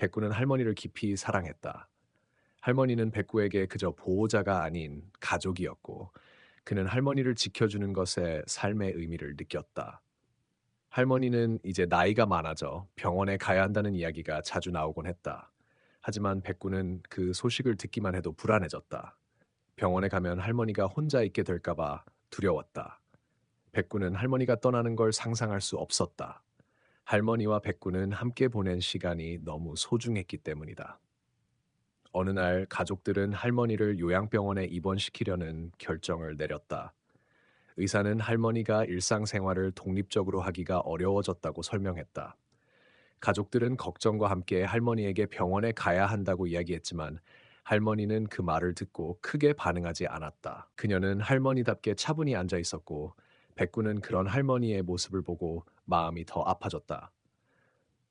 백구는 할머니를 깊이 사랑했다. 할머니는 백구에게 그저 보호자가 아닌 가족이었고, 그는 할머니를 지켜주는 것에 삶의 의미를 느꼈다. 할머니는 이제 나이가 많아져 병원에 가야 한다는 이야기가 자주 나오곤 했다. 하지만 백구는 그 소식을 듣기만 해도 불안해졌다. 병원에 가면 할머니가 혼자 있게 될까봐 두려웠다. 백구는 할머니가 떠나는 걸 상상할 수 없었다. 할머니와 백구는 함께 보낸 시간이 너무 소중했기 때문이다. 어느 날 가족들은 할머니를 요양병원에 입원시키려는 결정을 내렸다. 의사는 할머니가 일상생활을 독립적으로 하기가 어려워졌다고 설명했다. 가족들은 걱정과 함께 할머니에게 병원에 가야 한다고 이야기했지만 할머니는 그 말을 듣고 크게 반응하지 않았다. 그녀는 할머니답게 차분히 앉아 있었고 백구는 그런 할머니의 모습을 보고 마음이 더 아파졌다.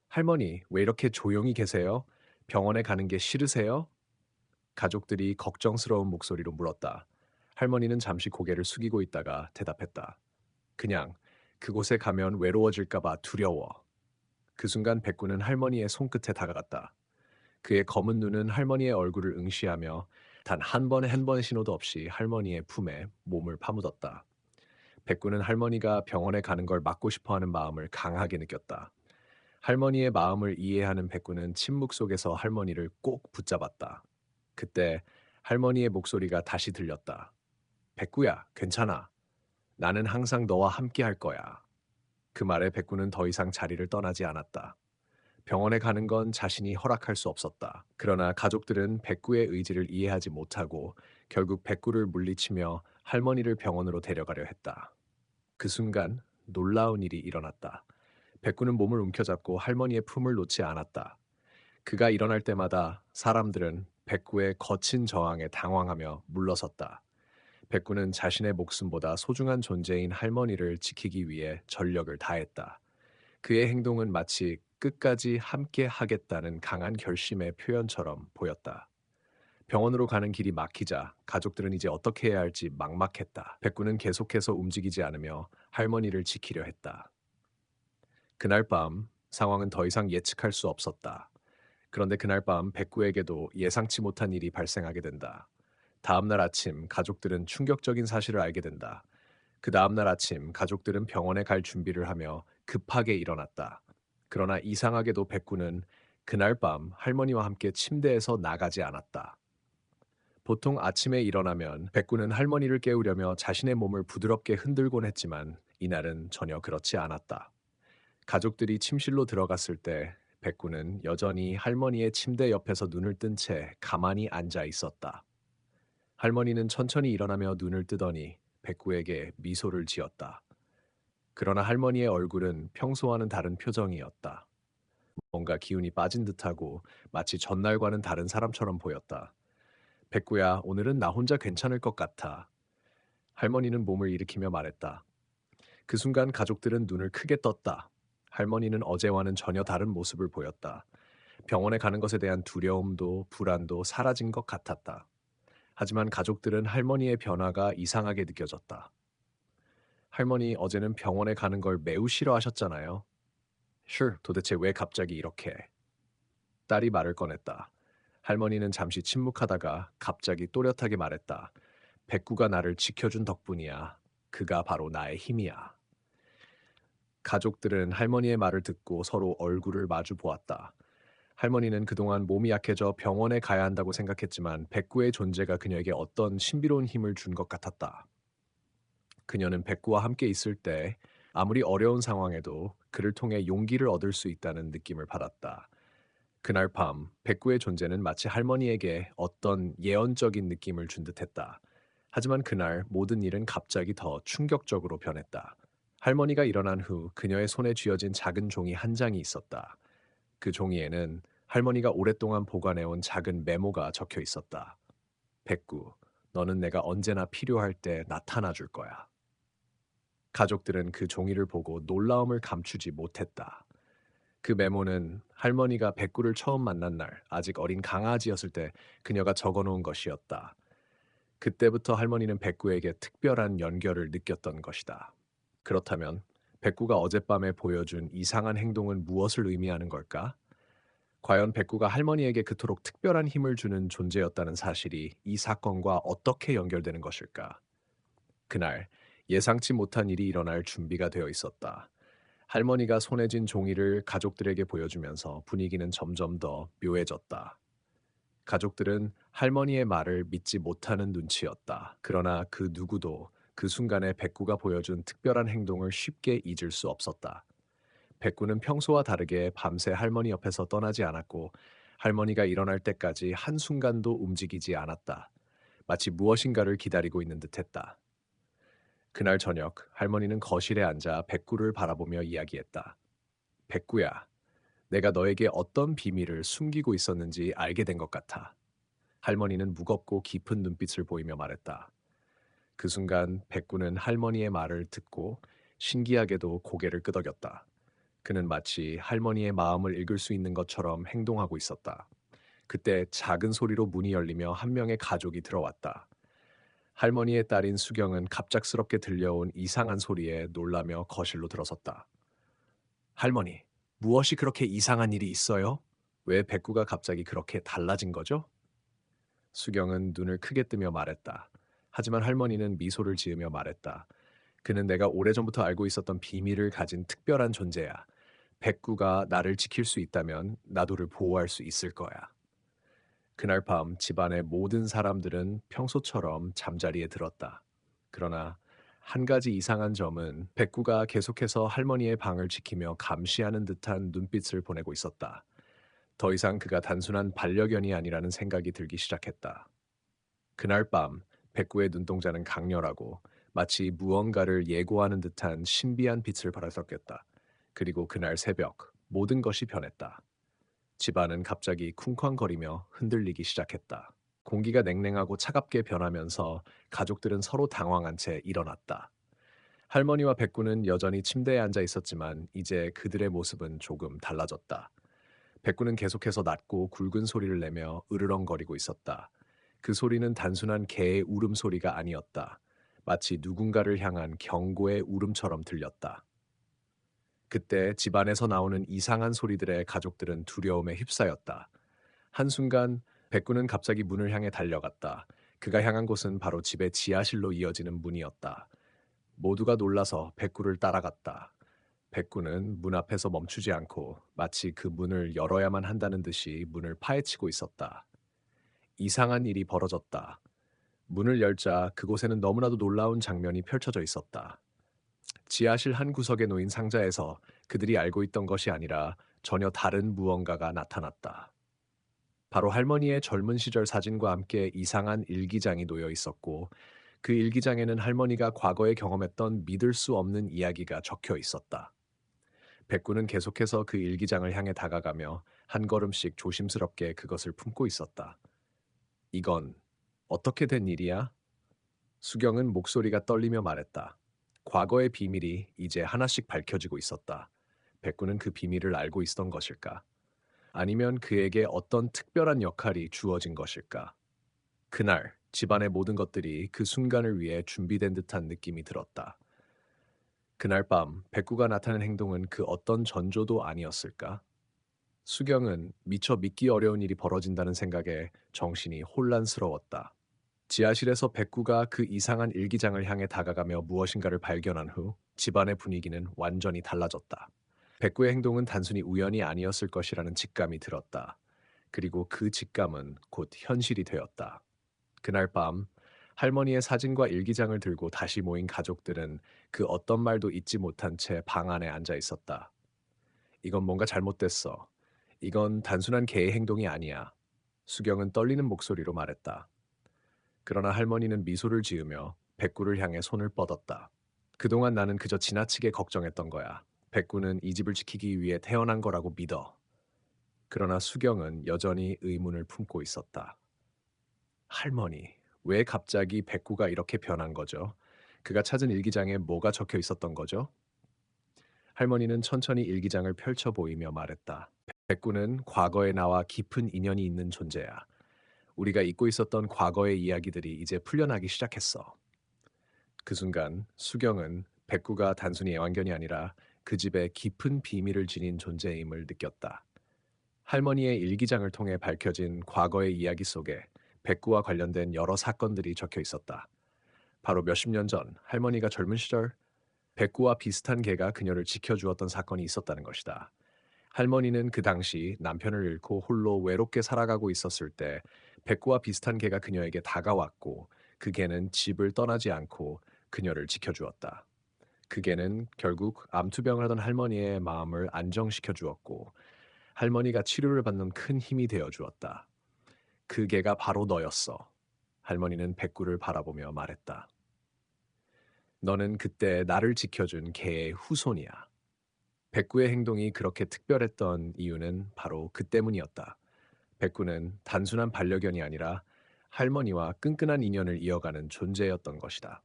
할머니, 왜 이렇게 조용히 계세요? 병원에 가는 게 싫으세요? 가족들이 걱정스러운 목소리로 물었다. 할머니는 잠시 고개를 숙이고 있다가 대답했다. 그냥 그곳에 가면 외로워질까봐 두려워. 그 순간 백구는 할머니의 손끝에 다가갔다. 그의 검은 눈은 할머니의 얼굴을 응시하며 단 한 번의 한 번의 신호도 없이 할머니의 품에 몸을 파묻었다. 백구는 할머니가 병원에 가는 걸 막고 싶어 하는 마음을 강하게 느꼈다. 할머니의 마음을 이해하는 백구는 침묵 속에서 할머니를 꼭 붙잡았다. 그때 할머니의 목소리가 다시 들렸다. 백구야, 괜찮아. 나는 항상 너와 함께 할 거야. 그 말에 백구는 더 이상 자리를 떠나지 않았다. 병원에 가는 건 자신이 허락할 수 없었다. 그러나 가족들은 백구의 의지를 이해하지 못하고 결국 백구를 물리치며 할머니를 병원으로 데려가려 했다. 그 순간 놀라운 일이 일어났다. 백구는 몸을 움켜잡고 할머니의 품을 놓지 않았다. 그가 일어날 때마다 사람들은 백구의 거친 저항에 당황하며 물러섰다. 백구는 자신의 목숨보다 소중한 존재인 할머니를 지키기 위해 전력을 다했다. 그의 행동은 마치 끝까지 함께 하겠다는 강한 결심의 표현처럼 보였다. 병원으로 가는 길이 막히자 가족들은 이제 어떻게 해야 할지 막막했다. 백구는 계속해서 움직이지 않으며 할머니를 지키려 했다. 그날 밤 상황은 더 이상 예측할 수 없었다. 그런데 그날 밤 백구에게도 예상치 못한 일이 발생하게 된다. 다음 날 아침 가족들은 충격적인 사실을 알게 된다. 그 다음 날 아침 가족들은 병원에 갈 준비를 하며 급하게 일어났다. 그러나 이상하게도 백구는 그날 밤 할머니와 함께 침대에서 나가지 않았다. 보통 아침에 일어나면 백구는 할머니를 깨우려며 자신의 몸을 부드럽게 흔들곤 했지만 이날은 전혀 그렇지 않았다. 가족들이 침실로 들어갔을 때 백구는 여전히 할머니의 침대 옆에서 눈을 뜬 채 가만히 앉아 있었다. 할머니는 천천히 일어나며 눈을 뜨더니 백구에게 미소를 지었다. 그러나 할머니의 얼굴은 평소와는 다른 표정이었다. 뭔가 기운이 빠진 듯하고 마치 전날과는 다른 사람처럼 보였다. 백구야, 오늘은 나 혼자 괜찮을 것 같아. 할머니는 몸을 일으키며 말했다. 그 순간 가족들은 눈을 크게 떴다. 할머니는 어제와는 전혀 다른 모습을 보였다. 병원에 가는 것에 대한 두려움도 불안도 사라진 것 같았다. 하지만 가족들은 할머니의 변화가 이상하게 느껴졌다. 할머니, 어제는 병원에 가는 걸 매우 싫어하셨잖아요. Sure, 도대체 왜 갑자기 이렇게? 딸이 말을 꺼냈다. 할머니는 잠시 침묵하다가 갑자기 또렷하게 말했다. 백구가 나를 지켜준 덕분이야. 그가 바로 나의 힘이야. 가족들은 할머니의 말을 듣고 서로 얼굴을 마주 보았다. 할머니는 그동안 몸이 약해져 병원에 가야 한다고 생각했지만 백구의 존재가 그녀에게 어떤 신비로운 힘을 준 것 같았다. 그녀는 백구와 함께 있을 때 아무리 어려운 상황에도 그를 통해 용기를 얻을 수 있다는 느낌을 받았다. 그날 밤 백구의 존재는 마치 할머니에게 어떤 예언적인 느낌을 준 듯했다. 하지만 그날 모든 일은 갑자기 더 충격적으로 변했다. 할머니가 일어난 후 그녀의 손에 쥐어진 작은 종이 한 장이 있었다. 그 종이에는 할머니가 오랫동안 보관해온 작은 메모가 적혀 있었다. 백구, 너는 내가 언제나 필요할 때 나타나 줄 거야. 가족들은 그 종이를 보고 놀라움을 감추지 못했다. 그 메모는 할머니가 백구를 처음 만난 날, 아직 어린 강아지였을 때 그녀가 적어 놓은 것이었다. 그때부터 할머니는 백구에게 특별한 연결을 느꼈던 것이다. 그렇다면 백구가 어젯밤에 보여준 이상한 행동은 무엇을 의미하는 걸까? 과연 백구가 할머니에게 그토록 특별한 힘을 주는 존재였다는 사실이 이 사건과 어떻게 연결되는 것일까? 그날 예상치 못한 일이 일어날 준비가 되어 있었다. 할머니가 손에 쥔 종이를 가족들에게 보여주면서 분위기는 점점 더 묘해졌다. 가족들은 할머니의 말을 믿지 못하는 눈치였다. 그러나 그 누구도 그 순간에 백구가 보여준 특별한 행동을 쉽게 잊을 수 없었다. 백구는 평소와 다르게 밤새 할머니 옆에서 떠나지 않았고 할머니가 일어날 때까지 한순간도 움직이지 않았다. 마치 무엇인가를 기다리고 있는 듯했다. 그날 저녁 할머니는 거실에 앉아 백구를 바라보며 이야기했다. 백구야, 내가 너에게 어떤 비밀을 숨기고 있었는지 알게 된 것 같아. 할머니는 무겁고 깊은 눈빛을 보이며 말했다. 그 순간 백구는 할머니의 말을 듣고 신기하게도 고개를 끄덕였다. 그는 마치 할머니의 마음을 읽을 수 있는 것처럼 행동하고 있었다. 그때 작은 소리로 문이 열리며 한 명의 가족이 들어왔다. 할머니의 딸인 수경은 갑작스럽게 들려온 이상한 소리에 놀라며 거실로 들어섰다. 할머니, 무엇이 그렇게 이상한 일이 있어요? 왜 백구가 갑자기 그렇게 달라진 거죠? 수경은 눈을 크게 뜨며 말했다. 하지만 할머니는 미소를 지으며 말했다. 그는 내가 오래전부터 알고 있었던 비밀을 가진 특별한 존재야. 백구가 나를 지킬 수 있다면 나도를 보호할 수 있을 거야. 그날 밤 집안의 모든 사람들은 평소처럼 잠자리에 들었다. 그러나 한 가지 이상한 점은 백구가 계속해서 할머니의 방을 지키며 감시하는 듯한 눈빛을 보내고 있었다. 더 이상 그가 단순한 반려견이 아니라는 생각이 들기 시작했다. 그날 밤 백구의 눈동자는 강렬하고 마치 무언가를 예고하는 듯한 신비한 빛을 발하였다. 그리고 그날 새벽 모든 것이 변했다. 집안은 갑자기 쿵쾅거리며 흔들리기 시작했다. 공기가 냉랭하고 차갑게 변하면서 가족들은 서로 당황한 채 일어났다. 할머니와 백구는 여전히 침대에 앉아 있었지만 이제 그들의 모습은 조금 달라졌다. 백구는 계속해서 낮고 굵은 소리를 내며 으르렁거리고 있었다. 그 소리는 단순한 개의 울음소리가 아니었다. 마치 누군가를 향한 경고의 울음처럼 들렸다. 그때 집안에서 나오는 이상한 소리들에 가족들은 두려움에 휩싸였다. 한순간 백구는 갑자기 문을 향해 달려갔다. 그가 향한 곳은 바로 집의 지하실로 이어지는 문이었다. 모두가 놀라서 백구를 따라갔다. 백구는 문 앞에서 멈추지 않고 마치 그 문을 열어야만 한다는 듯이 문을 파헤치고 있었다. 이상한 일이 벌어졌다. 문을 열자 그곳에는 너무나도 놀라운 장면이 펼쳐져 있었다. 지하실 한 구석에 놓인 상자에서 그들이 알고 있던 것이 아니라 전혀 다른 무언가가 나타났다. 바로 할머니의 젊은 시절 사진과 함께 이상한 일기장이 놓여 있었고 그 일기장에는 할머니가 과거에 경험했던 믿을 수 없는 이야기가 적혀 있었다. 백구는 계속해서 그 일기장을 향해 다가가며 한 걸음씩 조심스럽게 그것을 품고 있었다. 이건 어떻게 된 일이야? 수경은 목소리가 떨리며 말했다. 과거의 비밀이 이제 하나씩 밝혀지고 있었다. 백구는 그 비밀을 알고 있었던 것일까? 아니면 그에게 어떤 특별한 역할이 주어진 것일까? 그날 집안의 모든 것들이 그 순간을 위해 준비된 듯한 느낌이 들었다. 그날 밤 백구가 나타낸 행동은 그 어떤 전조도 아니었을까? 수경은 미처 믿기 어려운 일이 벌어진다는 생각에 정신이 혼란스러웠다. 지하실에서 백구가 그 이상한 일기장을 향해 다가가며 무엇인가를 발견한 후 집안의 분위기는 완전히 달라졌다. 백구의 행동은 단순히 우연이 아니었을 것이라는 직감이 들었다. 그리고 그 직감은 곧 현실이 되었다. 그날 밤 할머니의 사진과 일기장을 들고 다시 모인 가족들은 그 어떤 말도 잊지 못한 채 방 안에 앉아 있었다. 이건 뭔가 잘못됐어. 이건 단순한 개의 행동이 아니야. 수경은 떨리는 목소리로 말했다. 그러나 할머니는 미소를 지으며 백구를 향해 손을 뻗었다. 그동안 나는 그저 지나치게 걱정했던 거야. 백구는 이 집을 지키기 위해 태어난 거라고 믿어. 그러나 수경은 여전히 의문을 품고 있었다. 할머니, 왜 갑자기 백구가 이렇게 변한 거죠? 그가 찾은 일기장에 뭐가 적혀 있었던 거죠? 할머니는 천천히 일기장을 펼쳐 보이며 말했다. 백구는 과거의 나와 깊은 인연이 있는 존재야. 우리가 잊고 있었던 과거의 이야기들이 이제 풀려나기 시작했어. 그 순간 수경은 백구가 단순히 애완견이 아니라 그 집의 깊은 비밀을 지닌 존재임을 느꼈다. 할머니의 일기장을 통해 밝혀진 과거의 이야기 속에 백구와 관련된 여러 사건들이 적혀 있었다. 바로 몇십 년 전 할머니가 젊은 시절 백구와 비슷한 개가 그녀를 지켜주었던 사건이 있었다는 것이다. 할머니는 그 당시 남편을 잃고 홀로 외롭게 살아가고 있었을 때 백구와 비슷한 개가 그녀에게 다가왔고 그 개는 집을 떠나지 않고 그녀를 지켜주었다. 그 개는 결국 암투병을 하던 할머니의 마음을 안정시켜 주었고 할머니가 치료를 받는 큰 힘이 되어 주었다. 그 개가 바로 너였어. 할머니는 백구를 바라보며 말했다. 너는 그때 나를 지켜준 개의 후손이야. 백구의 행동이 그렇게 특별했던 이유는 바로 그 때문이었다. 백구는 단순한 반려견이 아니라 할머니와 끈끈한 인연을 이어가는 존재였던 것이다.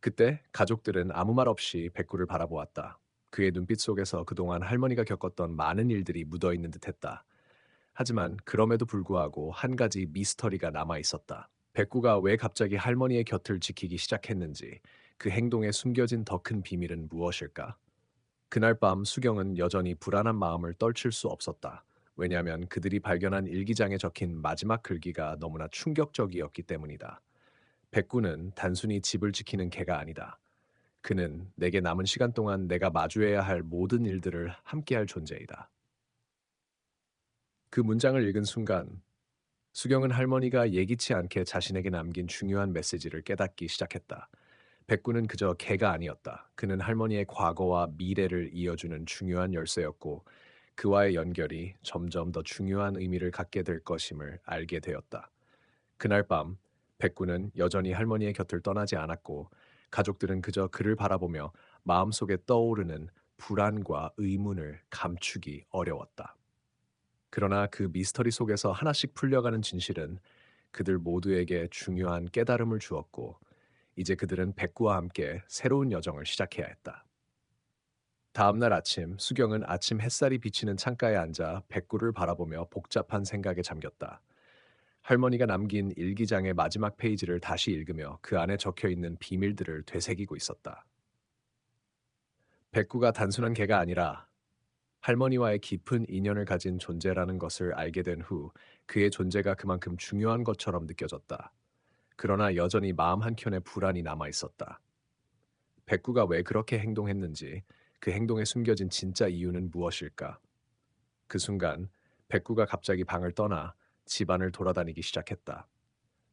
그때 가족들은 아무 말 없이 백구를 바라보았다. 그의 눈빛 속에서 그동안 할머니가 겪었던 많은 일들이 묻어 있는 듯했다. 하지만 그럼에도 불구하고 한 가지 미스터리가 남아 있었다. 백구가 왜 갑자기 할머니의 곁을 지키기 시작했는지, 그 행동에 숨겨진 더 큰 비밀은 무엇일까? 그날 밤 수경은 여전히 불안한 마음을 떨칠 수 없었다. 왜냐하면 그들이 발견한 일기장에 적힌 마지막 글귀가 너무나 충격적이었기 때문이다. 백구는 단순히 집을 지키는 개가 아니다. 그는 내게 남은 시간 동안 내가 마주해야 할 모든 일들을 함께할 존재이다. 그 문장을 읽은 순간 수경은 할머니가 예기치 않게 자신에게 남긴 중요한 메시지를 깨닫기 시작했다. 백구는 그저 개가 아니었다. 그는 할머니의 과거와 미래를 이어주는 중요한 열쇠였고 그와의 연결이 점점 더 중요한 의미를 갖게 될 것임을 알게 되었다. 그날 밤 백구는 여전히 할머니의 곁을 떠나지 않았고 가족들은 그저 그를 바라보며 마음속에 떠오르는 불안과 의문을 감추기 어려웠다. 그러나 그 미스터리 속에서 하나씩 풀려가는 진실은 그들 모두에게 중요한 깨달음을 주었고 이제 그들은 백구와 함께 새로운 여정을 시작해야 했다. 다음 날 아침 수경은 아침 햇살이 비치는 창가에 앉아 백구를 바라보며 복잡한 생각에 잠겼다. 할머니가 남긴 일기장의 마지막 페이지를 다시 읽으며 그 안에 적혀 있는 비밀들을 되새기고 있었다. 백구가 단순한 개가 아니라 할머니와의 깊은 인연을 가진 존재라는 것을 알게 된 후 그의 존재가 그만큼 중요한 것처럼 느껴졌다. 그러나 여전히 마음 한켠에 불안이 남아 있었다. 백구가 왜 그렇게 행동했는지, 그 행동에 숨겨진 진짜 이유는 무엇일까? 그 순간 백구가 갑자기 방을 떠나 집안을 돌아다니기 시작했다.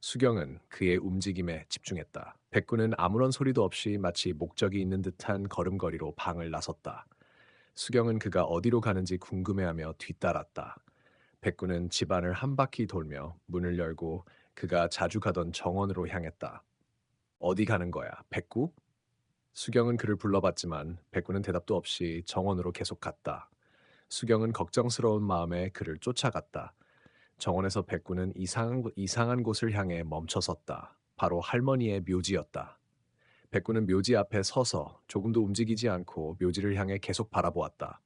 수경은 그의 움직임에 집중했다. 백구는 아무런 소리도 없이 마치 목적이 있는 듯한 걸음걸이로 방을 나섰다. 수경은 그가 어디로 가는지 궁금해하며 뒤따랐다. 백구는 집안을 한 바퀴 돌며 문을 열고 그가 자주 가던 정원으로 향했다. 어디 가는 거야, 백구? 수경은 그를 불러봤지만 백구는 대답도 없이 정원으로 계속 갔다. 수경은 걱정스러운 마음에 그를 쫓아갔다. 정원에서 백구는 이상한 곳을 향해 멈춰섰다. 바로 할머니의 묘지였다. 백구는 묘지 앞에 서서 조금도 움직이지 않고 묘지를 향해 계속 바라보았다.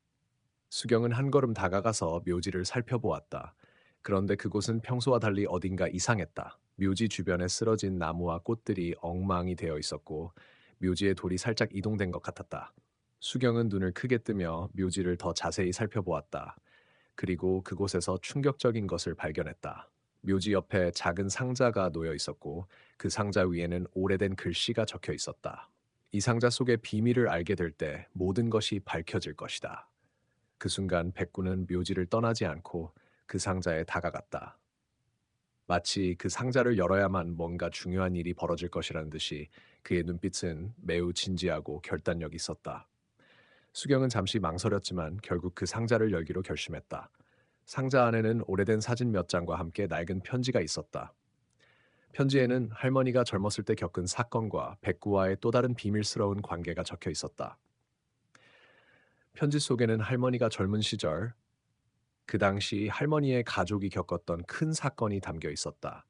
수경은 한 걸음 다가가서 묘지를 살펴보았다. 그런데 그곳은 평소와 달리 어딘가 이상했다. 묘지 주변에 쓰러진 나무와 꽃들이 엉망이 되어 있었고 묘지의 돌이 살짝 이동된 것 같았다. 수경은 눈을 크게 뜨며 묘지를 더 자세히 살펴보았다. 그리고 그곳에서 충격적인 것을 발견했다. 묘지 옆에 작은 상자가 놓여 있었고 그 상자 위에는 오래된 글씨가 적혀 있었다. 이 상자 속의 비밀을 알게 될 때 모든 것이 밝혀질 것이다. 그 순간 백구는 묘지를 떠나지 않고 그 상자에 다가갔다. 마치 그 상자를 열어야만 뭔가 중요한 일이 벌어질 것이라는 듯이 그의 눈빛은 매우 진지하고 결단력 있었다. 수경은 잠시 망설였지만 결국 그 상자를 열기로 결심했다. 상자 안에는 오래된 사진 몇 장과 함께 낡은 편지가 있었다. 편지에는 할머니가 젊었을 때 겪은 사건과 백구와의 또 다른 비밀스러운 관계가 적혀 있었다. 편지 속에는 할머니가 젊은 시절, 그 당시 할머니의 가족이 겪었던 큰 사건이 담겨 있었다.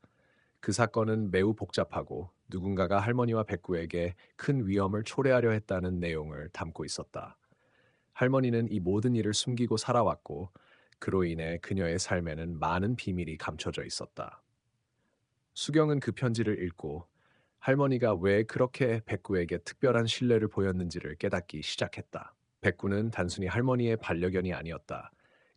그 사건은 매우 복잡하고 누군가가 할머니와 백구에게 큰 위험을 초래하려 했다는 내용을 담고 있었다. 할머니는 이 모든 일을 숨기고 살아왔고 그로 인해 그녀의 삶에는 많은 비밀이 감춰져 있었다. 수경은 그 편지를 읽고 할머니가 왜 그렇게 백구에게 특별한 신뢰를 보였는지를 깨닫기 시작했다. 백구는 단순히 할머니의 반려견이 아니었다.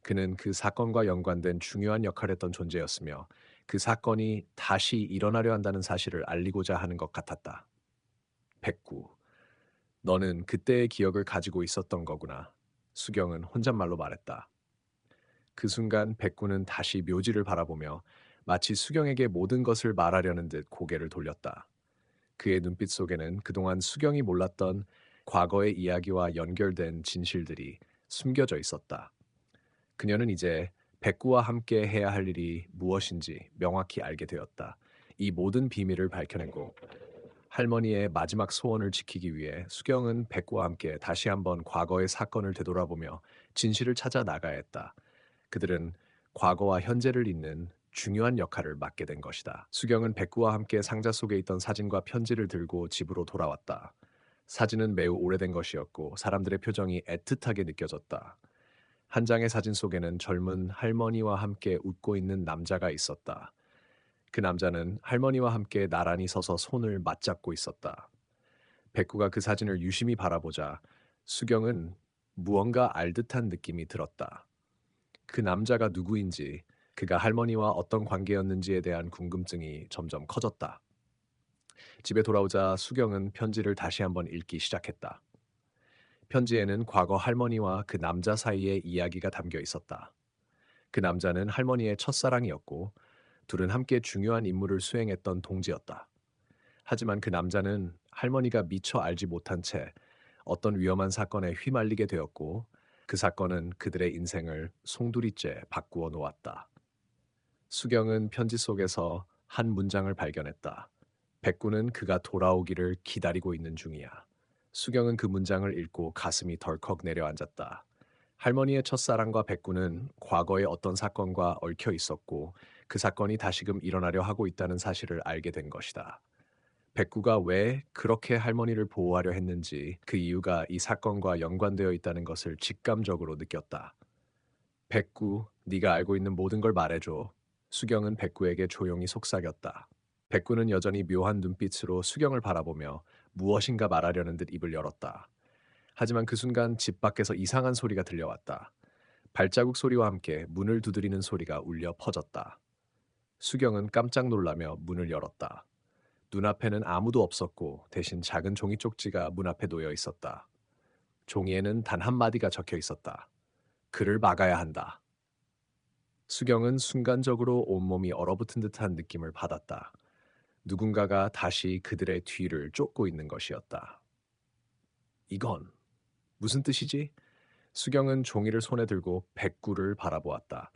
그는 그 사건과 연관된 중요한 역할을 했던 존재였으며 그 사건이 다시 일어나려 한다는 사실을 알리고자 하는 것 같았다. 백구. 너는 그때의 기억을 가지고 있었던 거구나. 수경은 혼잣말로 말했다. 그 순간 백구는 다시 묘지를 바라보며 마치 수경에게 모든 것을 말하려는 듯 고개를 돌렸다. 그의 눈빛 속에는 그동안 수경이 몰랐던 과거의 이야기와 연결된 진실들이 숨겨져 있었다. 그녀는 이제 백구와 함께 해야 할 일이 무엇인지 명확히 알게 되었다. 이 모든 비밀을 밝혀내고 할머니의 마지막 소원을 지키기 위해 수경은 백구와 함께 다시 한번 과거의 사건을 되돌아보며 진실을 찾아 나가야 했다. 그들은 과거와 현재를 잇는 중요한 역할을 맡게 된 것이다. 수경은 백구와 함께 상자 속에 있던 사진과 편지를 들고 집으로 돌아왔다. 사진은 매우 오래된 것이었고 사람들의 표정이 애틋하게 느껴졌다. 한 장의 사진 속에는 젊은 할머니와 함께 웃고 있는 남자가 있었다. 그 남자는 할머니와 함께 나란히 서서 손을 맞잡고 있었다. 백구가 그 사진을 유심히 바라보자 수경은 무언가 알 듯한 느낌이 들었다. 그 남자가 누구인지, 그가 할머니와 어떤 관계였는지에 대한 궁금증이 점점 커졌다. 집에 돌아오자 수경은 편지를 다시 한번 읽기 시작했다. 편지에는 과거 할머니와 그 남자 사이의 이야기가 담겨 있었다. 그 남자는 할머니의 첫사랑이었고, 둘은 함께 중요한 임무를 수행했던 동지였다. 하지만 그 남자는 할머니가 미처 알지 못한 채 어떤 위험한 사건에 휘말리게 되었고, 그 사건은 그들의 인생을 송두리째 바꾸어 놓았다. 수경은 편지 속에서 한 문장을 발견했다. 백구는 그가 돌아오기를 기다리고 있는 중이야. 수경은 그 문장을 읽고 가슴이 덜컥 내려앉았다. 할머니의 첫사랑과 백구는 과거의 어떤 사건과 얽혀 있었고 그 사건이 다시금 일어나려 하고 있다는 사실을 알게 된 것이다. 백구가 왜 그렇게 할머니를 보호하려 했는지 그 이유가 이 사건과 연관되어 있다는 것을 직감적으로 느꼈다. 백구, 네가 알고 있는 모든 걸 말해줘. 수경은 백구에게 조용히 속삭였다. 백구는 여전히 묘한 눈빛으로 수경을 바라보며 무엇인가 말하려는 듯 입을 열었다. 하지만 그 순간 집 밖에서 이상한 소리가 들려왔다. 발자국 소리와 함께 문을 두드리는 소리가 울려 퍼졌다. 수경은 깜짝 놀라며 문을 열었다. 눈앞에는 아무도 없었고 대신 작은 종이 쪽지가 문 앞에 놓여 있었다. 종이에는 단 한마디가 적혀 있었다. 그를 막아야 한다. 수경은 순간적으로 온몸이 얼어붙은 듯한 느낌을 받았다. 누군가가 다시 그들의 뒤를 쫓고 있는 것이었다. 이건 무슨 뜻이지? 수경은 종이를 손에 들고 백구를 바라보았다.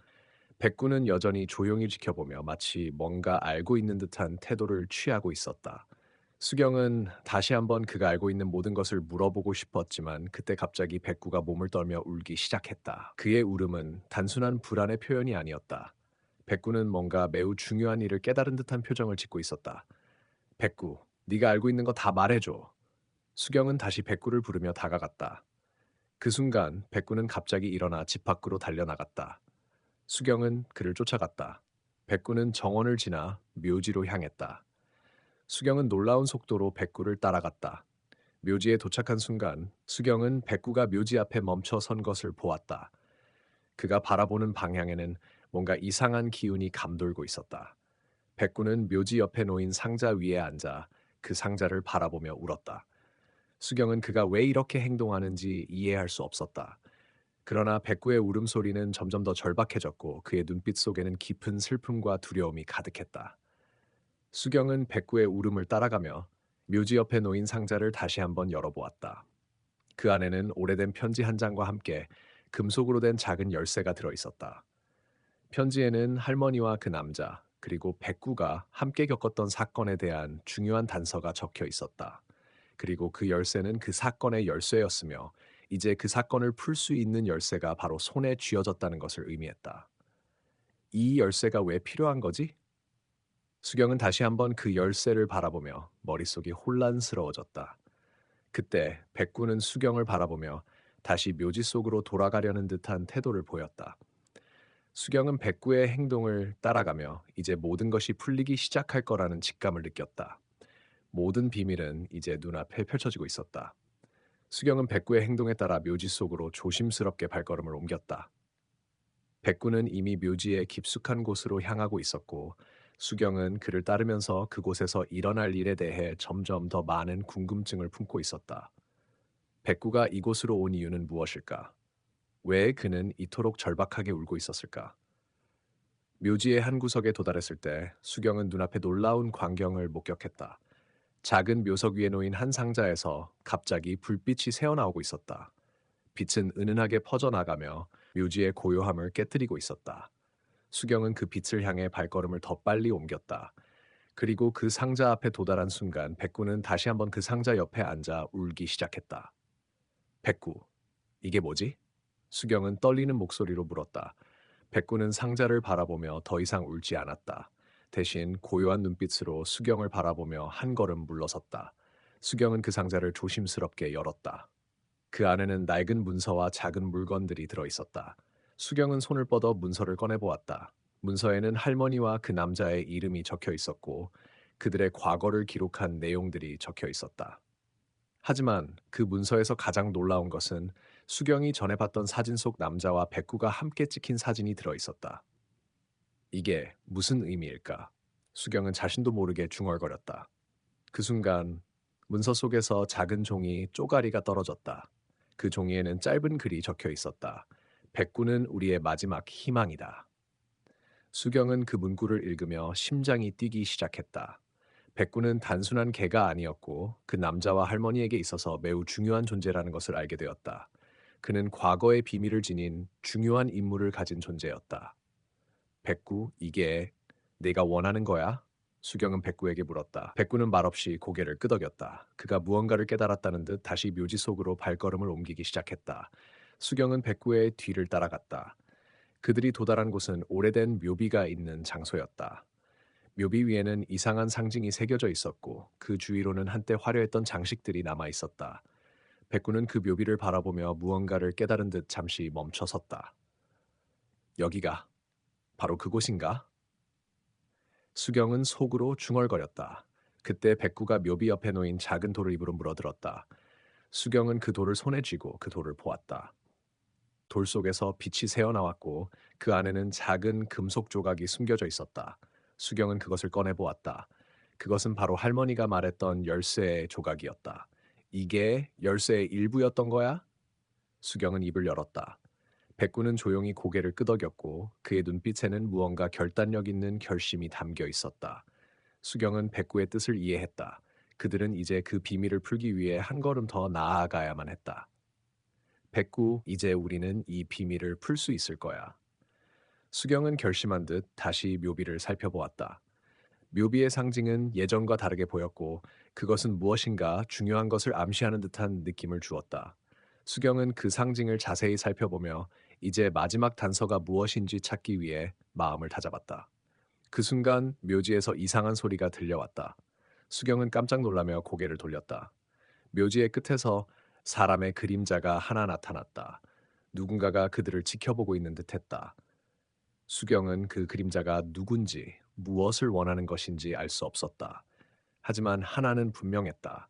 백구는 여전히 조용히 지켜보며 마치 뭔가 알고 있는 듯한 태도를 취하고 있었다. 수경은 다시 한번 그가 알고 있는 모든 것을 물어보고 싶었지만 그때 갑자기 백구가 몸을 떨며 울기 시작했다. 그의 울음은 단순한 불안의 표현이 아니었다. 백구는 뭔가 매우 중요한 일을 깨달은 듯한 표정을 짓고 있었다. 백구, 네가 알고 있는 거 다 말해줘. 수경은 다시 백구를 부르며 다가갔다. 그 순간 백구는 갑자기 일어나 집 밖으로 달려나갔다. 수경은 그를 쫓아갔다. 백구는 정원을 지나 묘지로 향했다. 수경은 놀라운 속도로 백구를 따라갔다. 묘지에 도착한 순간 수경은 백구가 묘지 앞에 멈춰 선 것을 보았다. 그가 바라보는 방향에는 뭔가 이상한 기운이 감돌고 있었다. 백구는 묘지 옆에 놓인 상자 위에 앉아 그 상자를 바라보며 울었다. 수경은 그가 왜 이렇게 행동하는지 이해할 수 없었다. 그러나 백구의 울음소리는 점점 더 절박해졌고 그의 눈빛 속에는 깊은 슬픔과 두려움이 가득했다. 수경은 백구의 울음을 따라가며 묘지 옆에 놓인 상자를 다시 한번 열어보았다. 그 안에는 오래된 편지 한 장과 함께 금속으로 된 작은 열쇠가 들어 있었다. 편지에는 할머니와 그 남자, 그리고 백구가 함께 겪었던 사건에 대한 중요한 단서가 적혀 있었다. 그리고 그 열쇠는 그 사건의 열쇠였으며 이제 그 사건을 풀 수 있는 열쇠가 바로 손에 쥐어졌다는 것을 의미했다. 이 열쇠가 왜 필요한 거지? 수경은 다시 한번 그 열쇠를 바라보며 머릿속이 혼란스러워졌다. 그때 백구는 수경을 바라보며 다시 묘지 속으로 돌아가려는 듯한 태도를 보였다. 수경은 백구의 행동을 따라가며 이제 모든 것이 풀리기 시작할 거라는 직감을 느꼈다. 모든 비밀은 이제 눈앞에 펼쳐지고 있었다. 수경은 백구의 행동에 따라 묘지 속으로 조심스럽게 발걸음을 옮겼다. 백구는 이미 묘지의 깊숙한 곳으로 향하고 있었고 수경은 그를 따르면서 그곳에서 일어날 일에 대해 점점 더 많은 궁금증을 품고 있었다. 백구가 이곳으로 온 이유는 무엇일까? 왜 그는 이토록 절박하게 울고 있었을까? 묘지의 한 구석에 도달했을 때 수경은 눈앞에 놀라운 광경을 목격했다. 작은 묘석 위에 놓인 한 상자에서 갑자기 불빛이 새어나오고 있었다. 빛은 은은하게 퍼져나가며 묘지의 고요함을 깨뜨리고 있었다. 수경은 그 빛을 향해 발걸음을 더 빨리 옮겼다. 그리고 그 상자 앞에 도달한 순간 백구는 다시 한번 그 상자 옆에 앉아 울기 시작했다. 백구, 이게 뭐지? 수경은 떨리는 목소리로 물었다. 백구는 상자를 바라보며 더 이상 울지 않았다. 대신 고요한 눈빛으로 수경을 바라보며 한 걸음 물러섰다. 수경은 그 상자를 조심스럽게 열었다. 그 안에는 낡은 문서와 작은 물건들이 들어 있었다. 수경은 손을 뻗어 문서를 꺼내 보았다. 문서에는 할머니와 그 남자의 이름이 적혀 있었고 그들의 과거를 기록한 내용들이 적혀 있었다. 하지만 그 문서에서 가장 놀라운 것은 수경이 전에 봤던 사진 속 남자와 백구가 함께 찍힌 사진이 들어 있었다. 이게 무슨 의미일까? 수경은 자신도 모르게 중얼거렸다. 그 순간 문서 속에서 작은 종이 쪼가리가 떨어졌다. 그 종이에는 짧은 글이 적혀 있었다. 백구는 우리의 마지막 희망이다. 수경은 그 문구를 읽으며 심장이 뛰기 시작했다. 백구는 단순한 개가 아니었고 그 남자와 할머니에게 있어서 매우 중요한 존재라는 것을 알게 되었다. 그는 과거의 비밀을 지닌 중요한 인물을 가진 존재였다. 백구, 이게 내가 원하는 거야? 수경은 백구에게 물었다. 백구는 말없이 고개를 끄덕였다. 그가 무언가를 깨달았다는 듯 다시 묘지 속으로 발걸음을 옮기기 시작했다. 수경은 백구의 뒤를 따라갔다. 그들이 도달한 곳은 오래된 묘비가 있는 장소였다. 묘비 위에는 이상한 상징이 새겨져 있었고 그 주위로는 한때 화려했던 장식들이 남아 있었다. 백구는 그 묘비를 바라보며 무언가를 깨달은 듯 잠시 멈춰 섰다. 여기가 바로 그곳인가? 수경은 속으로 중얼거렸다. 그때 백구가 묘비 옆에 놓인 작은 돌을 입으로 물어들었다. 수경은 그 돌을 손에 쥐고 그 돌을 보았다. 돌 속에서 빛이 새어나왔고 그 안에는 작은 금속 조각이 숨겨져 있었다. 수경은 그것을 꺼내 보았다. 그것은 바로 할머니가 말했던 열쇠의 조각이었다. 이게 열쇠의 일부였던 거야? 수경은 입을 열었다. 백구는 조용히 고개를 끄덕였고 그의 눈빛에는 무언가 결단력 있는 결심이 담겨 있었다. 수경은 백구의 뜻을 이해했다. 그들은 이제 그 비밀을 풀기 위해 한 걸음 더 나아가야만 했다. 백구, 이제 우리는 이 비밀을 풀 수 있을 거야. 수경은 결심한 듯 다시 묘비를 살펴보았다. 묘비의 상징은 예전과 다르게 보였고 그것은 무엇인가 중요한 것을 암시하는 듯한 느낌을 주었다. 수경은 그 상징을 자세히 살펴보며 이제 마지막 단서가 무엇인지 찾기 위해 마음을 다잡았다. 그 순간 묘지에서 이상한 소리가 들려왔다. 수경은 깜짝 놀라며 고개를 돌렸다. 묘지의 끝에서 사람의 그림자가 하나 나타났다. 누군가가 그들을 지켜보고 있는 듯했다. 수경은 그 그림자가 누군지, 무엇을 원하는 것인지 알 수 없었다. 하지만 하나는 분명했다.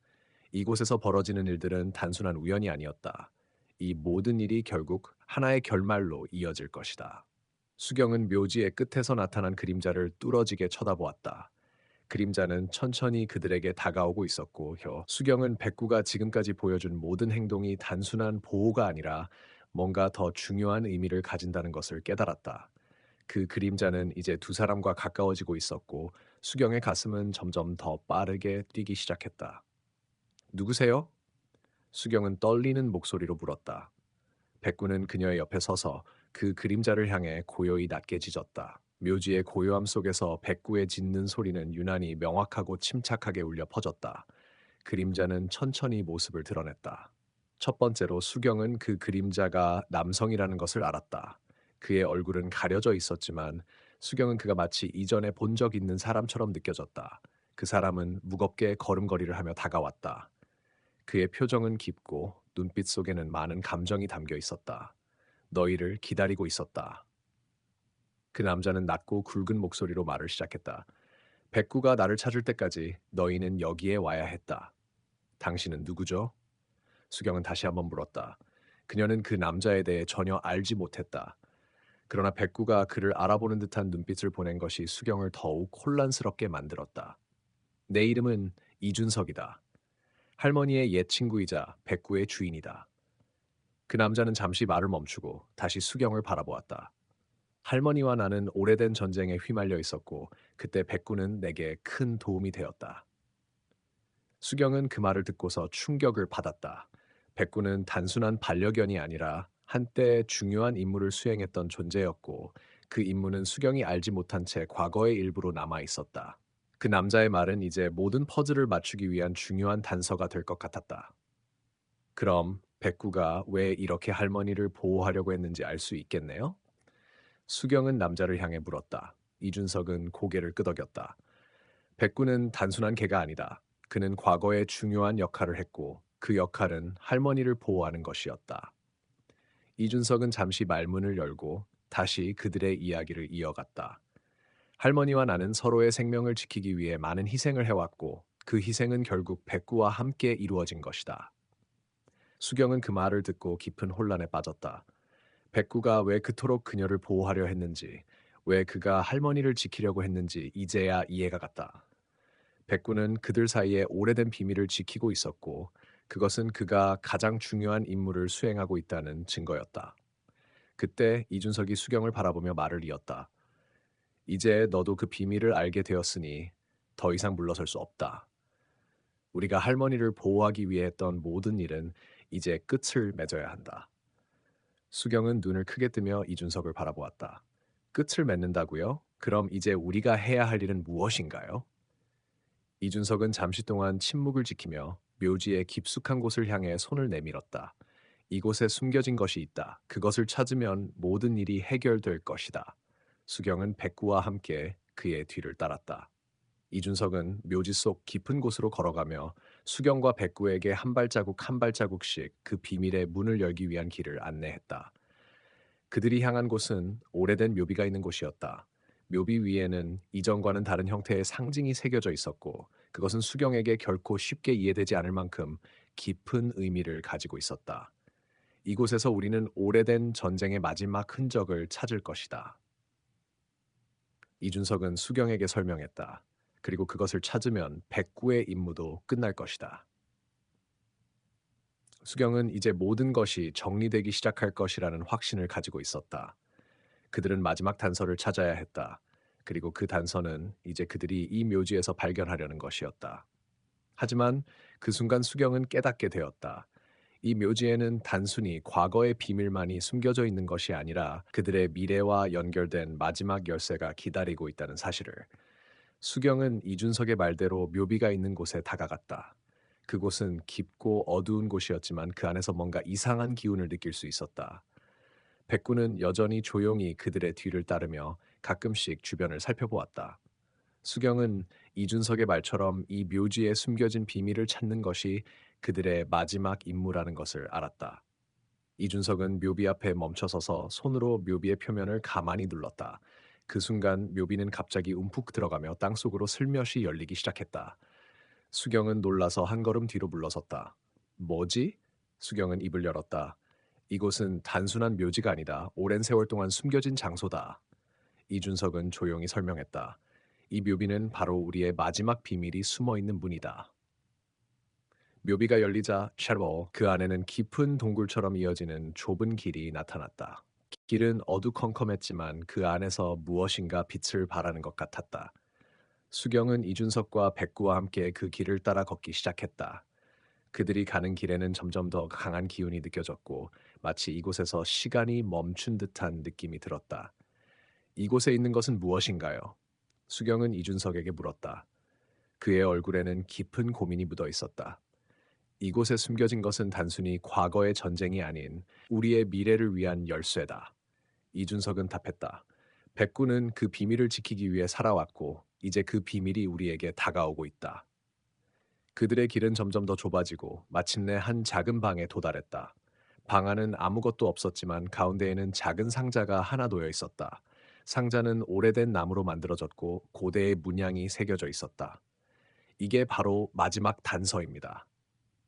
이곳에서 벌어지는 일들은 단순한 우연이 아니었다. 이 모든 일이 결국 하나의 결말로 이어질 것이다. 수경은 묘지의 끝에서 나타난 그림자를 뚫어지게 쳐다보았다. 그림자는 천천히 그들에게 다가오고 있었고, 수경은 백구가 지금까지 보여준 모든 행동이 단순한 보호가 아니라 뭔가 더 중요한 의미를 가진다는 것을 깨달았다. 그 그림자는 이제 두 사람과 가까워지고 있었고, 수경의 가슴은 점점 더 빠르게 뛰기 시작했다. 누구세요? 수경은 떨리는 목소리로 물었다. 백구는 그녀의 옆에 서서 그 그림자를 향해 고요히 낮게 짖었다. 묘지의 고요함 속에서 백구의 짖는 소리는 유난히 명확하고 침착하게 울려 퍼졌다. 그림자는 천천히 모습을 드러냈다. 첫 번째로 수경은 그 그림자가 남성이라는 것을 알았다. 그의 얼굴은 가려져 있었지만 수경은 그가 마치 이전에 본 적 있는 사람처럼 느껴졌다. 그 사람은 무겁게 걸음걸이를 하며 다가왔다. 그의 표정은 깊고 눈빛 속에는 많은 감정이 담겨 있었다. 너희를 기다리고 있었다. 그 남자는 낮고 굵은 목소리로 말을 시작했다. 백구가 나를 찾을 때까지 너희는 여기에 와야 했다. 당신은 누구죠? 수경은 다시 한번 물었다. 그녀는 그 남자에 대해 전혀 알지 못했다. 그러나 백구가 그를 알아보는 듯한 눈빛을 보낸 것이 수경을 더욱 혼란스럽게 만들었다. 내 이름은 이준석이다. 할머니의 옛 친구이자 백구의 주인이다. 그 남자는 잠시 말을 멈추고 다시 수경을 바라보았다. 할머니와 나는 오래된 전쟁에 휘말려 있었고 그때 백구는 내게 큰 도움이 되었다. 수경은 그 말을 듣고서 충격을 받았다. 백구는 단순한 반려견이 아니라 한때 중요한 임무를 수행했던 존재였고 그 임무는 수경이 알지 못한 채 과거의 일부로 남아 있었다. 그 남자의 말은 이제 모든 퍼즐을 맞추기 위한 중요한 단서가 될 것 같았다. 그럼 백구가 왜 이렇게 할머니를 보호하려고 했는지 알 수 있겠네요? 수경은 남자를 향해 물었다. 이준석은 고개를 끄덕였다. 백구는 단순한 개가 아니다. 그는 과거에 중요한 역할을 했고 그 역할은 할머니를 보호하는 것이었다. 이준석은 잠시 말문을 열고 다시 그들의 이야기를 이어갔다. 할머니와 나는 서로의 생명을 지키기 위해 많은 희생을 해왔고 그 희생은 결국 백구와 함께 이루어진 것이다. 수경은 그 말을 듣고 깊은 혼란에 빠졌다. 백구가 왜 그토록 그녀를 보호하려 했는지, 왜 그가 할머니를 지키려고 했는지 이제야 이해가 갔다. 백구는 그들 사이에 오래된 비밀을 지키고 있었고, 그것은 그가 가장 중요한 임무를 수행하고 있다는 증거였다. 그때 이준석이 수경을 바라보며 말을 이었다. 이제 너도 그 비밀을 알게 되었으니 더 이상 물러설 수 없다. 우리가 할머니를 보호하기 위해 했던 모든 일은 이제 끝을 맺어야 한다. 수경은 눈을 크게 뜨며 이준석을 바라보았다. 끝을 맺는다고요? 그럼 이제 우리가 해야 할 일은 무엇인가요? 이준석은 잠시 동안 침묵을 지키며 묘지의 깊숙한 곳을 향해 손을 내밀었다. 이곳에 숨겨진 것이 있다. 그것을 찾으면 모든 일이 해결될 것이다. 수경은 백구와 함께 그의 뒤를 따랐다. 이준석은 묘지 속 깊은 곳으로 걸어가며 수경과 백구에게 한 발자국 한 발자국씩 그 비밀의 문을 열기 위한 길을 안내했다. 그들이 향한 곳은 오래된 묘비가 있는 곳이었다. 묘비 위에는 이전과는 다른 형태의 상징이 새겨져 있었고 그것은 수경에게 결코 쉽게 이해되지 않을 만큼 깊은 의미를 가지고 있었다. 이곳에서 우리는 오래된 전쟁의 마지막 흔적을 찾을 것이다. 이준석은 수경에게 설명했다. 그리고 그것을 찾으면 백구의 임무도 끝날 것이다. 수경은 이제 모든 것이 정리되기 시작할 것이라는 확신을 가지고 있었다. 그들은 마지막 단서를 찾아야 했다. 그리고 그 단서는 이제 그들이 이 묘지에서 발견하려는 것이었다. 하지만 그 순간 수경은 깨닫게 되었다. 이 묘지에는 단순히 과거의 비밀만이 숨겨져 있는 것이 아니라 그들의 미래와 연결된 마지막 열쇠가 기다리고 있다는 사실을. 수경은 이준석의 말대로 묘비가 있는 곳에 다가갔다. 그곳은 깊고 어두운 곳이었지만 그 안에서 뭔가 이상한 기운을 느낄 수 있었다. 백구는 여전히 조용히 그들의 뒤를 따르며 가끔씩 주변을 살펴보았다. 수경은 이준석의 말처럼 이 묘지에 숨겨진 비밀을 찾는 것이 그들의 마지막 임무라는 것을 알았다. 이준석은 묘비 앞에 멈춰서서 손으로 묘비의 표면을 가만히 눌렀다. 그 순간 묘비는 갑자기 움푹 들어가며 땅속으로 슬며시 열리기 시작했다. 수경은 놀라서 한 걸음 뒤로 물러섰다. 뭐지? 수경은 입을 열었다. 이곳은 단순한 묘지가 아니다. 오랜 세월 동안 숨겨진 장소다. 이준석은 조용히 설명했다. 이 묘비는 바로 우리의 마지막 비밀이 숨어 있는 문이다. 묘비가 열리자 샤르보 그 안에는 깊은 동굴처럼 이어지는 좁은 길이 나타났다. 길은 어두컴컴했지만 그 안에서 무엇인가 빛을 발하는 것 같았다. 수경은 이준석과 백구와 함께 그 길을 따라 걷기 시작했다. 그들이 가는 길에는 점점 더 강한 기운이 느껴졌고 마치 이곳에서 시간이 멈춘 듯한 느낌이 들었다. 이곳에 있는 것은 무엇인가요? 수경은 이준석에게 물었다. 그의 얼굴에는 깊은 고민이 묻어 있었다. 이곳에 숨겨진 것은 단순히 과거의 전쟁이 아닌 우리의 미래를 위한 열쇠다. 이준석은 답했다. 백구는 그 비밀을 지키기 위해 살아왔고 이제 그 비밀이 우리에게 다가오고 있다. 그들의 길은 점점 더 좁아지고 마침내 한 작은 방에 도달했다. 방 안은 아무것도 없었지만 가운데에는 작은 상자가 하나 놓여 있었다. 상자는 오래된 나무로 만들어졌고 고대의 문양이 새겨져 있었다. 이게 바로 마지막 단서입니다.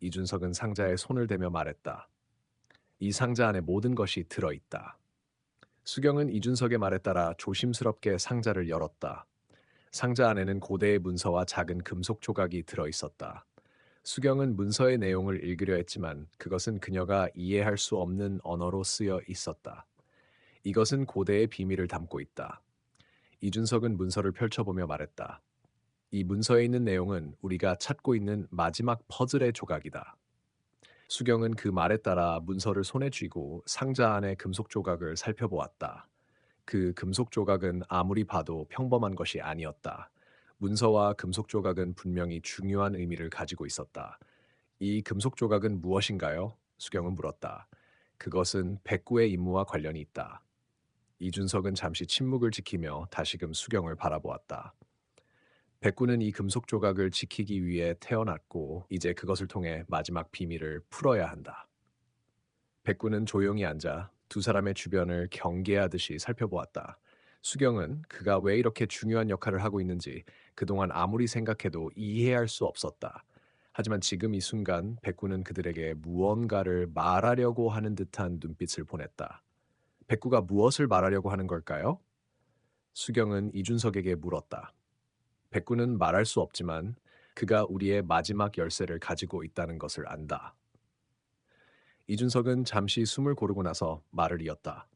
이준석은 상자에 손을 대며 말했다. 이 상자 안에 모든 것이 들어있다. 수경은 이준석의 말에 따라 조심스럽게 상자를 열었다. 상자 안에는 고대의 문서와 작은 금속 조각이 들어 있었다. 수경은 문서의 내용을 읽으려 했지만 그것은 그녀가 이해할 수 없는 언어로 쓰여 있었다. 이것은 고대의 비밀을 담고 있다. 이준석은 문서를 펼쳐보며 말했다. 이 문서에 있는 내용은 우리가 찾고 있는 마지막 퍼즐의 조각이다. 수경은 그 말에 따라 문서를 손에 쥐고 상자 안의 금속 조각을 살펴보았다. 그 금속 조각은 아무리 봐도 평범한 것이 아니었다. 문서와 금속 조각은 분명히 중요한 의미를 가지고 있었다. 이 금속 조각은 무엇인가요? 수경은 물었다. 그것은 백구의 임무와 관련이 있다. 이준석은 잠시 침묵을 지키며 다시금 수경을 바라보았다. 백구는 이 금속 조각을 지키기 위해 태어났고 이제 그것을 통해 마지막 비밀을 풀어야 한다. 백구는 조용히 앉아 두 사람의 주변을 경계하듯이 살펴보았다. 수경은 그가 왜 이렇게 중요한 역할을 하고 있는지 그동안 아무리 생각해도 이해할 수 없었다. 하지만 지금 이 순간 백구는 그들에게 무언가를 말하려고 하는 듯한 눈빛을 보냈다. 백구가 무엇을 말하려고 하는 걸까요? 수경은 이준석에게 물었다. 백구는 말할 수 없지만 그가 우리의 마지막 열쇠를 가지고 있다는 것을 안다. 이준석은 잠시 숨을 고르고 나서 말을 이었다.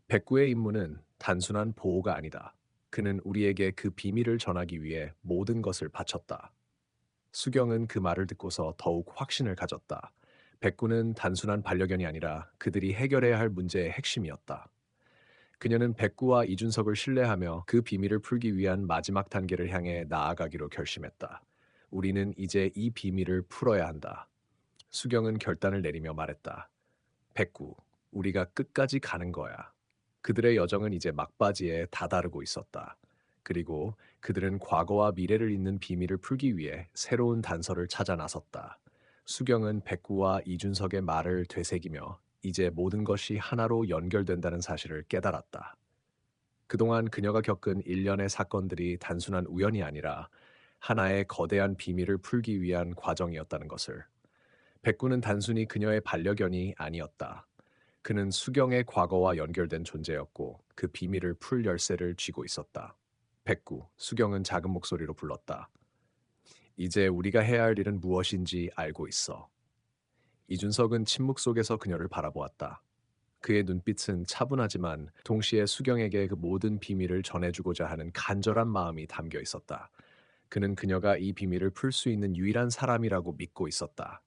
백구의 임무는 단순한 보호가 아니다. 그는 우리에게 그 비밀을 전하기 위해 모든 것을 바쳤다. 수경은 그 말을 듣고서 더욱 확신을 가졌다. 백구는 단순한 반려견이 아니라 그들이 해결해야 할 문제의 핵심이었다. 그녀는 백구와 이준석을 신뢰하며 그 비밀을 풀기 위한 마지막 단계를 향해 나아가기로 결심했다. 우리는 이제 이 비밀을 풀어야 한다. 수경은 결단을 내리며 말했다. 백구, 우리가 끝까지 가는 거야. 그들의 여정은 이제 막바지에 다다르고 있었다. 그리고 그들은 과거와 미래를 잇는 비밀을 풀기 위해 새로운 단서를 찾아 나섰다. 수경은 백구와 이준석의 말을 되새기며 이제 모든 것이 하나로 연결된다는 사실을 깨달았다. 그동안 그녀가 겪은 일련의 사건들이 단순한 우연이 아니라 하나의 거대한 비밀을 풀기 위한 과정이었다는 것을. 백구는 단순히 그녀의 반려견이 아니었다. 그는 수경의 과거와 연결된 존재였고 그 비밀을 풀 열쇠를 쥐고 있었다. 백구, 수경은 작은 목소리로 불렀다. 이제 우리가 해야 할 일은 무엇인지 알고 있어. 이준석은 침묵 속에서 그녀를 바라보았다. 그의 눈빛은 차분하지만 동시에 수경에게 그 모든 비밀을 전해주고자 하는 간절한 마음이 담겨 있었다. 그는 그녀가 이 비밀을 풀 수 있는 유일한 사람이라고 믿고 있었다.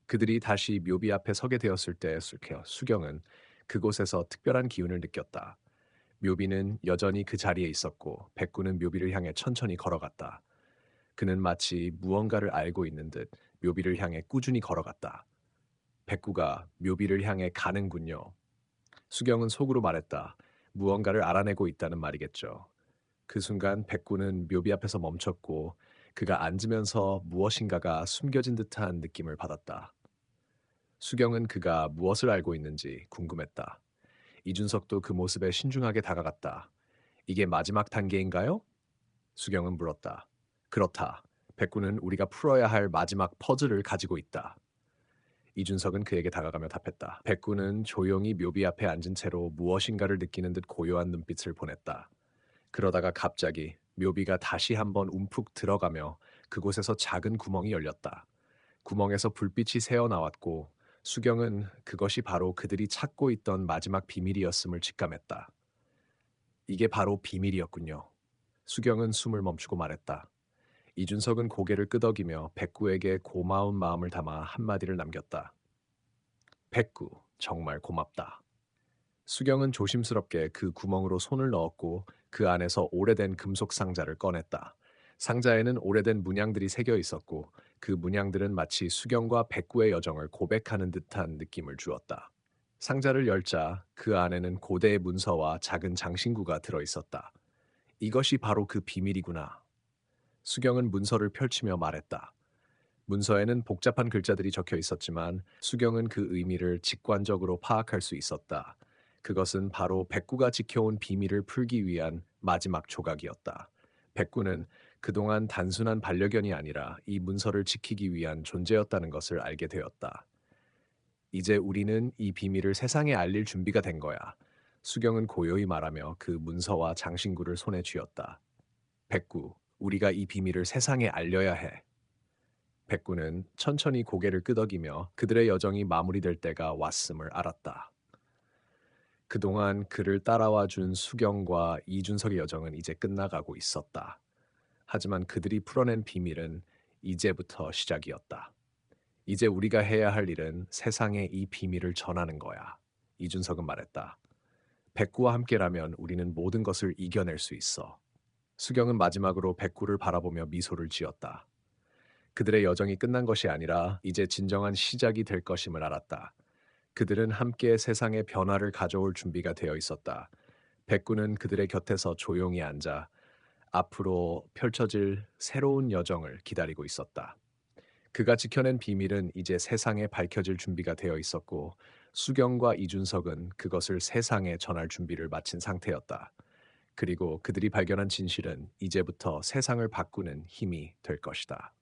그들이 다시 묘비 앞에 서게 되었을 때 수경은 그곳에서 특별한 기운을 느꼈다. 묘비는 여전히 그 자리에 있었고 백구는 묘비를 향해 천천히 걸어갔다. 그는 마치 무언가를 알고 있는 듯 묘비를 향해 꾸준히 걸어갔다. 백구가 묘비를 향해 가는군요. 수경은 속으로 말했다. 무언가를 알아내고 있다는 말이겠죠. 그 순간 백구는 묘비 앞에서 멈췄고 그가 앉으면서 무엇인가가 숨겨진 듯한 느낌을 받았다. 수경은 그가 무엇을 알고 있는지 궁금했다. 이준석도 그 모습에 신중하게 다가갔다. 이게 마지막 단계인가요? 수경은 물었다. 그렇다. 백구는 우리가 풀어야 할 마지막 퍼즐을 가지고 있다. 이준석은 그에게 다가가며 답했다. 백구는 조용히 묘비 앞에 앉은 채로 무엇인가를 느끼는 듯 고요한 눈빛을 보냈다. 그러다가 갑자기 묘비가 다시 한번 움푹 들어가며 그곳에서 작은 구멍이 열렸다. 구멍에서 불빛이 새어나왔고 수경은 그것이 바로 그들이 찾고 있던 마지막 비밀이었음을 직감했다. 이게 바로 비밀이었군요. 수경은 숨을 멈추고 말했다. 이준석은 고개를 끄덕이며 백구에게 고마운 마음을 담아 한마디를 남겼다. 백구, 정말 고맙다. 수경은 조심스럽게 그 구멍으로 손을 넣었고 그 안에서 오래된 금속 상자를 꺼냈다. 상자에는 오래된 문양들이 새겨 있었고 그 문양들은 마치 수경과 백구의 여정을 고백하는 듯한 느낌을 주었다. 상자를 열자 그 안에는 고대의 문서와 작은 장신구가 들어 있었다. 이것이 바로 그 비밀이구나. 수경은 문서를 펼치며 말했다. 문서에는 복잡한 글자들이 적혀 있었지만 수경은 그 의미를 직관적으로 파악할 수 있었다. 그것은 바로 백구가 지켜온 비밀을 풀기 위한 마지막 조각이었다. 백구는 그동안 단순한 반려견이 아니라 이 문서를 지키기 위한 존재였다는 것을 알게 되었다. 이제 우리는 이 비밀을 세상에 알릴 준비가 된 거야. 수경은 고요히 말하며 그 문서와 장신구를 손에 쥐었다. 백구, 우리가 이 비밀을 세상에 알려야 해. 백구는 천천히 고개를 끄덕이며 그들의 여정이 마무리될 때가 왔음을 알았다. 그동안 그를 따라와 준 수경과 이준석의 여정은 이제 끝나가고 있었다. 하지만 그들이 풀어낸 비밀은 이제부터 시작이었다. 이제 우리가 해야 할 일은 세상에 이 비밀을 전하는 거야. 이준석은 말했다. 백구와 함께라면 우리는 모든 것을 이겨낼 수 있어. 수경은 마지막으로 백구를 바라보며 미소를 지었다. 그들의 여정이 끝난 것이 아니라 이제 진정한 시작이 될 것임을 알았다. 그들은 함께 세상의 변화를 가져올 준비가 되어 있었다. 백구는 그들의 곁에서 조용히 앉아 앞으로 펼쳐질 새로운 여정을 기다리고 있었다. 그가 지켜낸 비밀은 이제 세상에 밝혀질 준비가 되어 있었고, 수경과 이준석은 그것을 세상에 전할 준비를 마친 상태였다. 그리고 그들이 발견한 진실은 이제부터 세상을 바꾸는 힘이 될 것이다.